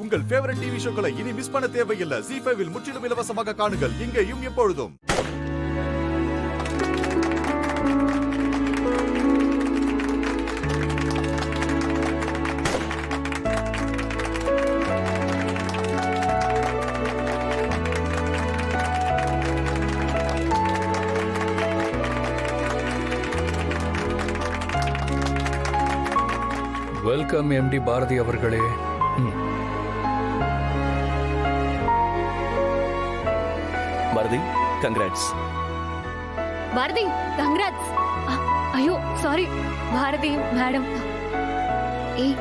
உங்கள் favourite TV ஷோக்களை இனி miss பண்ண தேவையில்லை. ZEE5 இல் முற்றிலும் இலவசமாக காணுங்கள், இங்கேயும் எப்பொழுதும். வெல்கம் எம்டி பாரதி அவர்களே. பாரதி, கங்க்ராட்ஸ். பாரதி, கங்க்ராட்ஸ். ஐயோ சாரி பாரதி மேடம். ஏய்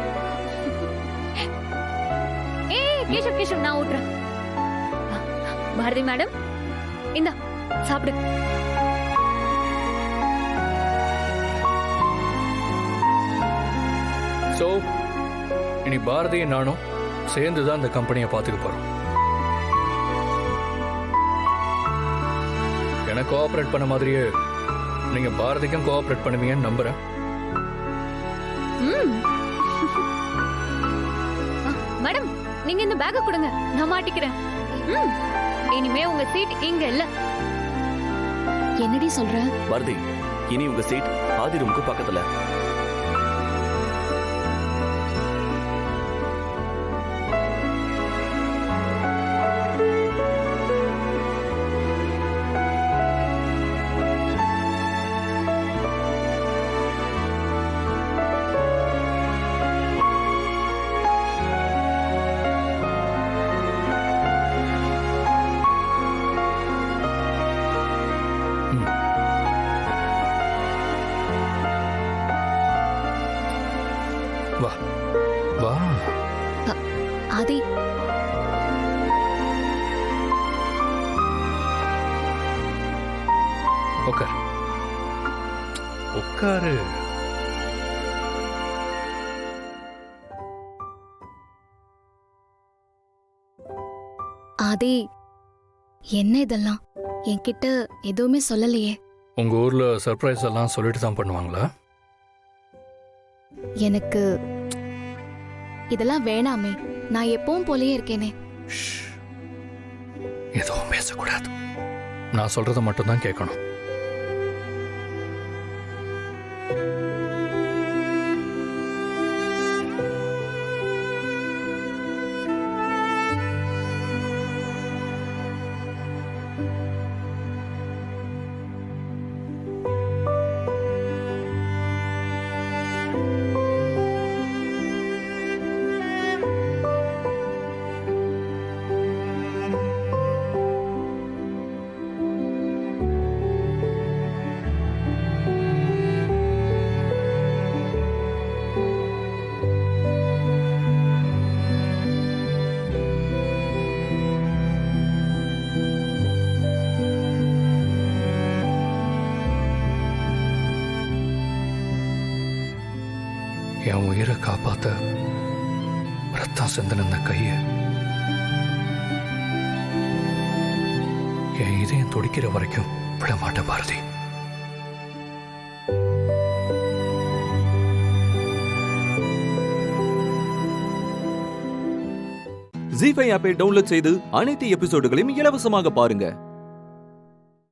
ஏய் கேஷவ் கேஷவ், நான் ஊட்டுறேன். பாரதி மேடம், இந்தா சாப்பிடு. ஸோ இனி பாரதியும் நானும் சேர்ந்து தான் இந்த கம்பெனியை பார்த்துக்க போகிறோம். எனக்கு கோஆப்ரேட் பண்ண மாதிரியே நீங்கள் பாரதிக்கும் கோஆப்ரேட் பண்ணுவீங்கன்னு நம்புகிறேன். மேடம், நீங்க இந்த பேக்கை கொடுங்க, நான் மாட்டிக்கிறேன். இனிமே உங்க சீட் இங்க இல்ல. என்னடி சொல்ற? பாரதி, இனி உங்க சீட் ஆதி ரூமுக்கு பக்கத்துல. வா வா. ஆதி, உட்காரு உட்காரு. ஆதி, என்ன இதெல்லாம்? என்கிட்ட எதுவுமே சொல்லலையே. உங்க ஊர்ல சர்ப்ரைஸ் எல்லாம் சொல்லிட்டு தான் பண்ணுவாங்களா? எனக்கு இதெல்லாம் வேணாமே. நான் எப்பவும் போலயே இருக்கேனே. எதுவும் பேசக்கூடாது. நான் சொல்றத மட்டும் தான் கேட்கணும். என் உயிரை காப்பாத்த ரத்தம் சிந்தின இந்த கைய, என் இதயம் துடிக்கிற வரைக்கும் விட மாட்டேன் பாரதி. ZEE5 ஆப்பை டவுன்லோட் செய்து அனைத்து எபிசோடுகளையும் இலவசமாக பாருங்க.